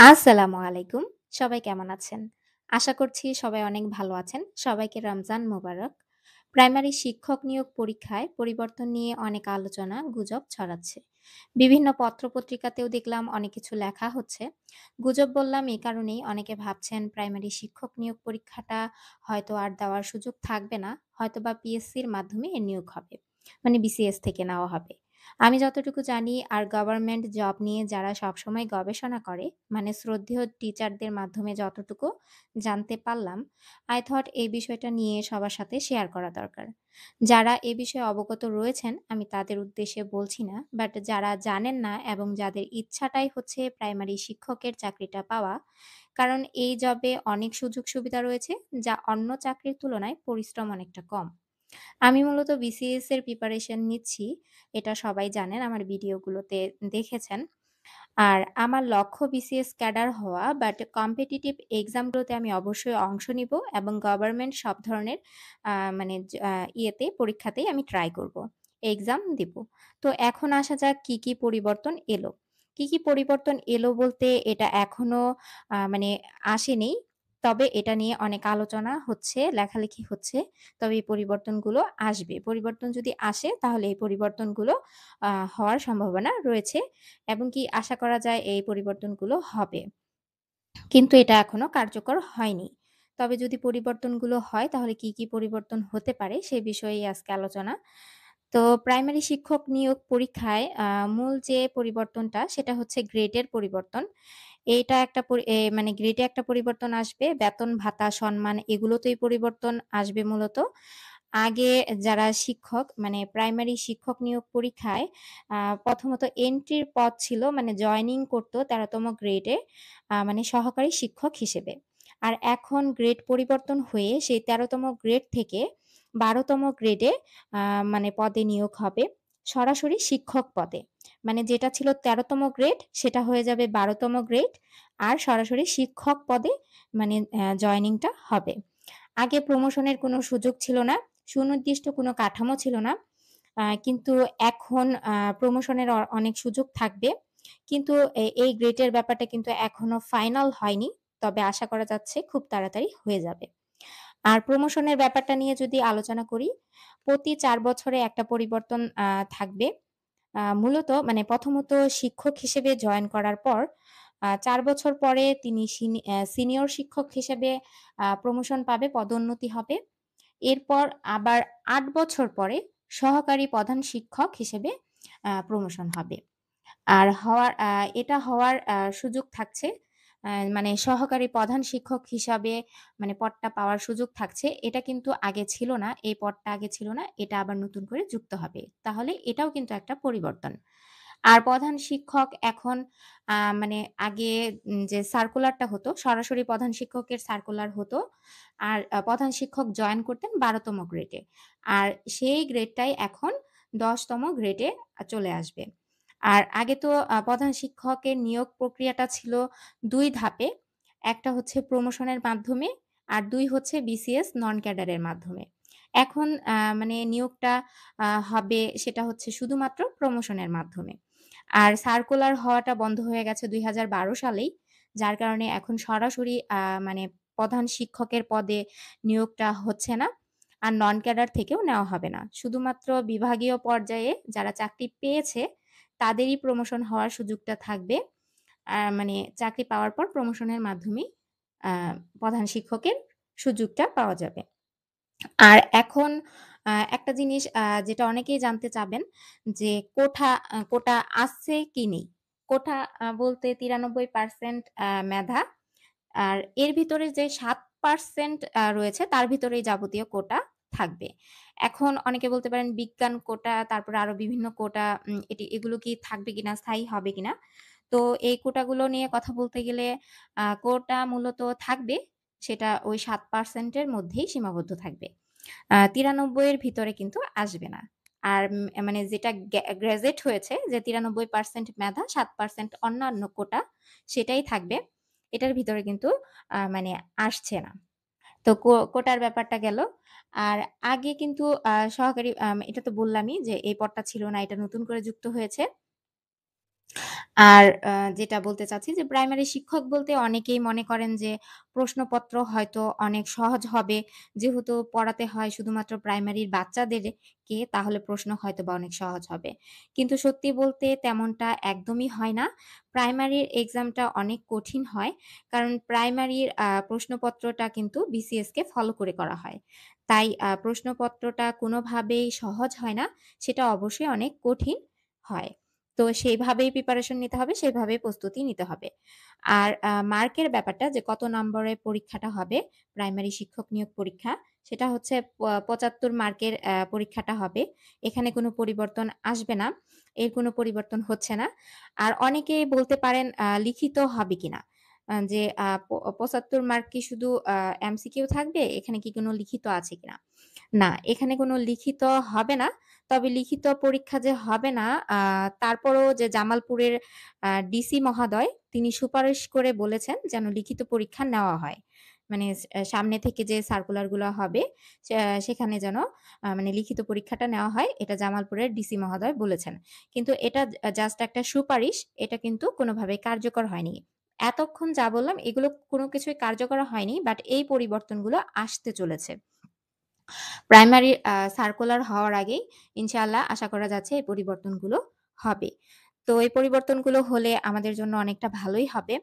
আসসালামু আলাইকুম। সবাই কেমন আছেন? আশা করছি সবাই অনেক ভালো আছেন। সবাইকে রমজান মোবারক। প্রাইমারি শিক্ষক নিয়োগ পরীক্ষায় পরিবর্তন নিয়ে অনেক আলোচনা, গুজব ছড়াচ্ছে। বিভিন্ন পত্র-পত্রিকাতেও দেখলাম অনেক কিছু লেখা হচ্ছে। গুজব বললাম এই কারণেই অনেকে ভাবছেন প্রাইমারি শিক্ষক নিয়োগ পরীক্ষাটা হয়তো আর দেওয়ার সুযোগ থাকবে না। হয়তোবা পিএসসির মাধ্যমে এর নিয়োগ হবে। মানে বিসিএস থেকে নেওয়া হবে। আমি যতটুকু জানি আর গভর্নমেন্ট জব নিয়ে যারা সবসময় গবেষণা করে, মানে শ্রদ্ধেয় টিচারদের মাধ্যমে যতটুকু জানতে পারলাম, I thought এই বিষয়টা নিয়ে সবার সাথে শেয়ার করা দরকার। যারা এ বিষয়ে অবগত রয়েছেন, আমি তাদের উদ্দেশ্যে বলছি না। বাট যারা জানেন না এবং যাদের ইচ্ছাটাই হচ্ছে প্রাইমারি শিক্ষকের চাকরিটা পাওয়া, কারণ এই জবে অনেক সুযোগ সুবিধা রয়েছে, যা অন্য চাকরির তুলনায় পরিশ্রম অনেকটা কম। আমি মূলত বিসিএস এর প্রিপারেশন নিচ্ছি। এটা সবাই জানেন, আমার ভিডিওগুলোতে দেখেছেন। আর আমার লক্ষ্য বিসিএস ক্যাডার হওয়া, বাট কম্পিটিটিভ এক্সামগুলোতে আমি অবশ্যই অংশ নিবো এবং গভর্নমেন্ট সব ধরনের মানে পরীক্ষাতেই আমি ট্রাই করব। এক্সাম দিব। তো এখন আসা যাক কি পরিবর্তন এলো। কি পরিবর্তন এলো বলতে এটা এখনো মানে আসেনি। তবে এটা নিয়ে অনেক আলোচনা হচ্ছে, লেখালেখি হচ্ছে। তবে এই পরিবর্তনগুলো আসবে। পরিবর্তন যদি আসে তাহলে এই পরিবর্তনগুলো হওয়ার সম্ভাবনা রয়েছে এবং কি আশা করা যায় এই পরিবর্তনগুলো হবে। কিন্তু এটা এখনো কার্যকর হয়নি। তবে যদি পরিবর্তনগুলো হয় তাহলে কি পরিবর্তন হতে পারে সে বিষয়েই আজকে আলোচনা। তো প্রাইমারি শিক্ষক নিয়োগ পরীক্ষায় মূল যে পরিবর্তনটা সেটা হচ্ছে গ্রেডের পরিবর্তন। এইটা একটা মানে গ্রেডে একটা পরিবর্তন আসবে, বেতন, ভাতা, সম্মান এগুলোতেই পরিবর্তন আসবে মূলত। আগে যারা শিক্ষক মানে প্রাইমারি শিক্ষক নিয়োগ পরীক্ষায় আ প্রথমত এন্ট্রির পদ ছিল মানে জয়েনিং করত ১৩ তম গ্রেডে মানে সহকারী শিক্ষক হিসেবে। আর এখন গ্রেড পরিবর্তন হয়ে সেই ১৩ তম গ্রেড থেকে ১২ তম গ্রেডে আ মানে পদে নিয়োগ হবে সরাসরি শিক্ষক পদে। মানে যেটা ছিল ১৩ তম গ্রেড সেটা হয়ে যাবে ১২ তম গ্রেড আর সরাসরি শিক্ষক পদে মানে জয়েনিংটা হবে। আগে প্রমোশনের কোনো সুযোগ ছিল না। সুনির্দিষ্ট কোনো কাঠামো ছিল না। কিন্তু এখন প্রমোশনের অনেক সুযোগ থাকবে। কিন্তু এই গ্রেডের ব্যাপারটা কিন্তু এখনো ফাইনাল হয়নি। তবে আশা করা যাচ্ছে খুব তাড়াতাড়ি হয়ে যাবে। আর প্রমোশনের ব্যাপারটা নিয়ে যদি আলোচনা করি, প্রতি ৪ বছরে একটা পরিবর্তন থাকবে। মূলত মানে প্রথমত শিক্ষক হিসেবে জয়েন করার পর ৪ বছর পরে তিনি সিনিয়র শিক্ষক হিসেবে প্রমোশন পাবে, পদোন্নতি হবে। এরপর আবার ৮ বছর পরে সহকারী প্রধান শিক্ষক হিসেবে প্রমোশন হবে। আর এটা হওয়ার সুযোগ থাকছে মানে সহকারী প্রধান শিক্ষক হিসাবে মানে পদটা পাওয়ার সুযোগ থাকছে। এটা কিন্তু আগে ছিল না। এই পদটা আগে ছিল না। এটা আবার নতুন করে যুক্ত হবে। তাহলে এটাও কিন্তু একটা পরিবর্তন। আর প্রধান শিক্ষক এখন মানে আগে যে সার্কুলারটা হতো, সরাসরি প্রধান শিক্ষকের সার্কুলার হতো। আর প্রধান শিক্ষক জয়েন করতেন ১২ তম গ্রেডে। আর সেই গ্রেডটাই এখন ১০ তম গ্রেডে চলে আসবে। আর আগে তো প্রধান শিক্ষকের নিয়োগ প্রক্রিয়াটা ছিল ২ ধাপে। একটা হচ্ছে প্রমোশনের মাধ্যমে আর ২ হচ্ছে বিসিএস নন ক্যাডারের মাধ্যমে। এখন মানে নিয়োগটা হবে সেটা হচ্ছে শুধুমাত্র প্রমোশনের মাধ্যমে। আর সার্কুলার হওয়াটা বন্ধ হয়ে গেছে ২০১২ সালেই। যার কারণে এখন সরাসরি মানে প্রধান শিক্ষকের পদে নিয়োগটা হচ্ছে না। আর নন ক্যাডার থেকেও নেওয়া হবে না। শুধুমাত্র বিভাগীয় পর্যায়ে যারা চাকরি পেয়েছে তাদেরই প্রমোশন হওয়ার সুযোগটা থাকবে। মানে চাকরি পাওয়ার পর প্রমোশনের মাধ্যমেই আ প্রধান শিক্ষকের সুযোগটা পাওয়া যাবে। আর এখন একটা জিনিস যেটা অনেকেই জানতে চাবেন যে কোটা আছে কি নেই? কোটা বলতে ৯৩% মেধা। আর এর ভিতরে যে ৭% রয়েছে তার ভিতরেই যাবতীয় কোটা থাকবে। এখন অনেকে বলতে পারেন বিজ্ঞান কোটা, তারপরে আরো বিভিন্ন কোটা এগুলো কি থাকবে কিনা, স্থায়ী হবে কিনা? তো এই কোটাগুলো নিয়ে কথা বলতে গেলে কোটা মূলত থাকবে, সেটা ওই ৭% এর মধ্যেই সীমাবদ্ধ থাকবে। ৯৩ এর ভিতরে কিন্তু আসবে না। আর মানে যেটা গ্র্যাজুয়েট হয়েছে যে ৯৩% মেধা, ৭% অন্যান্য কোটা সেটাই থাকবে। এটার ভিতরে কিন্তু মানে আসছে না। তো কোটার ব্যাপারটা গেল। আর আগে কিন্তু সহকারী এটা তো বললামই যে এই পদটা ছিল না, এটা নতুন করে যুক্ত হয়েছে। আর যেটা বলতে চাচ্ছি যে প্রাইমারি শিক্ষক বলতে অনেকেই মনে করেন যে প্রশ্নপত্র হয়তো অনেক সহজ হবে। যেহেতু পড়াতে হয় শুধুমাত্র প্রাইমারির বাচ্চাদেরকে তাহলে প্রশ্ন হয়তোবা অনেক সহজ হবে। কিন্তু সত্যি বলতে তেমনটা একদমই হয় না। প্রাইমারির এক্সামটা অনেক কঠিন হয়। কারণ প্রাইমারির প্রশ্নপত্রটা কিন্তু বিসিএসকে ফলো করে করা হয়। তাই প্রশ্নপত্রটা কোনোভাবেই সহজ হয় না। সেটা অবশ্যই অনেক কঠিন হয়। তো সেইভাবেই প্রিপারেশন নিতে হবে, সেভাবেই প্রস্তুতি নিতে হবে। আর মার্কের ব্যাপারটা যে কত নম্বরের পরীক্ষাটা হবে, প্রাইমারি শিক্ষক নিয়োগ পরীক্ষা, সেটা হচ্ছে ৭৫ মার্কের পরীক্ষাটা হবে। এখানে কোনো পরিবর্তন আসবে না। এর কোনো পরিবর্তন হচ্ছে না। আর অনেকেই বলতে পারেন লিখিত হবে কিনা? যে ৭৫ মার্ক কি শুধু এমসিকিউ থাকবে? এখানে কি কোনো লিখিত আছে কিনা? না, এখানে কোনো লিখিত হবে না। তবে লিখিত পরীক্ষা যে হবে না, আ তারপরও যে জামালপুরের ডিসি মহোদয় তিনি সুপারিশ করে বলেছেন যেন লিখিত পরীক্ষা নেওয়া হয়। মানে সামনে থেকে যে সার্কুলার গুলা হবে সে সেখানে যেন মানে লিখিত পরীক্ষাটা নেওয়া হয়, এটা জামালপুরের ডিসি মহোদয় বলেছেন। কিন্তু এটা জাস্ট একটা সুপারিশ, এটা কিন্তু কোনোভাবেই কার্যকর হয়নি। এতক্ষণ যা বললাম এগুলো কোনো কিছুই কার্যকর হয়নি, বাট এই পরিবর্তনগুলো আসতে চলেছে। প্রাইমারি সার্কুলার হওয়ার আগেই ইনশাআল্লাহ আশা করা যাচ্ছে এই পরিবর্তনগুলো হবে। তো এই পরিবর্তনগুলো হলে আমাদের জন্য অনেকটা ভালোই হবে।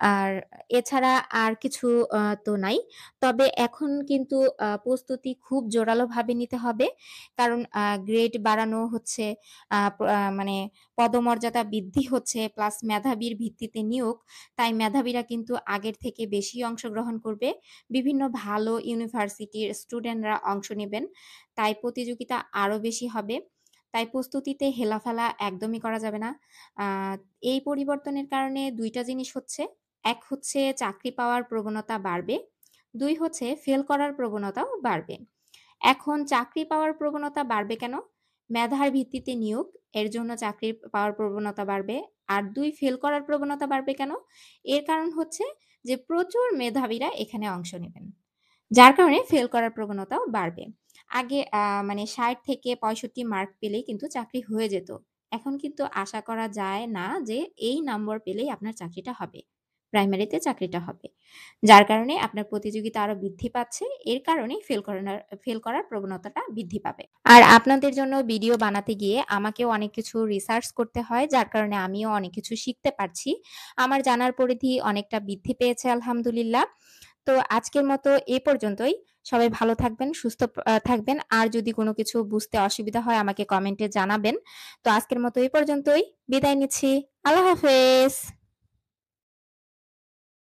আর এছাড়া আর কিছু তো নাই। তবে এখন কিন্তু প্রস্তুতি খুব জোরালোভাবে নিতে হবে। কারণ গ্রেড বাড়ানো হচ্ছে, মানে পদমর্যাদা বৃদ্ধি হচ্ছে প্লাস মেধাবীর ভিত্তিতে নিয়োগ। তাই মেধাবীরা কিন্তু আগের থেকে বেশি অংশগ্রহণ করবে। বিভিন্ন ভালো ইউনিভার্সিটির স্টুডেন্টরা অংশ নিবেন। তাই প্রতিযোগিতা আরো বেশি হবে। তাই প্রস্তুতিতে হেলাফেলা একদমই করা যাবে না। আ এই পরিবর্তনের কারণে ২ টা জিনিস হচ্ছে। এক হচ্ছে চাকরি পাওয়ার প্রবণতা বাড়বে। ২ হচ্ছে ফেল করার প্রবণতাও বাড়বে। এখন চাকরি পাওয়ার প্রবণতা বাড়বে কেন? মেধার ভিত্তিতে নিয়োগ, এর জন্য চাকরি পাওয়ার প্রবণতা বাড়বে। আর ২ ফেল করার প্রবণতা বাড়বে কেন? এর কারণ হচ্ছে যে প্রচুর মেধাবীরা এখানে অংশ নেবেন। যার কারণে ফেল করার প্রবণতাও বাড়বে। আগে মানে ৬০ থেকে ৬৫ মার্ক পেলেই কিন্তু চাকরি হয়ে যেত। এখন কিন্তু আশা করা যায় না যে এই নম্বর পেলেই আপনার চাকরিটা হবে। প্রাইমারিতে চাকরিটা হবে। যার কারণে আপনার প্রতিযোগিতা আরো বৃদ্ধি পাচ্ছে। এর কারণেই ফেল করার প্রবণতাটা বৃদ্ধি পাবে। আর আপনাদের জন্য ভিডিও বানাতে গিয়ে আমাকেও অনেক কিছু রিসার্চ করতে হয়। যার কারণে আমিও অনেক কিছু শিখতে পারছি। আমার জানার পরিধি অনেকটা বৃদ্ধি পেয়েছে আলহামদুলিল্লাহ। তো আজকের মতো এ পর্যন্তই। সবাই ভালো থাকবেন, সুস্থ থাকবেন। আর যদি কোনো কিছু বুঝতে অসুবিধা হয় আমাকে কমেন্টে জানাবেন। তো আজকের মতো এই পর্যন্তই। বিদায় নিচ্ছি। আল্লাহ হাফেজ।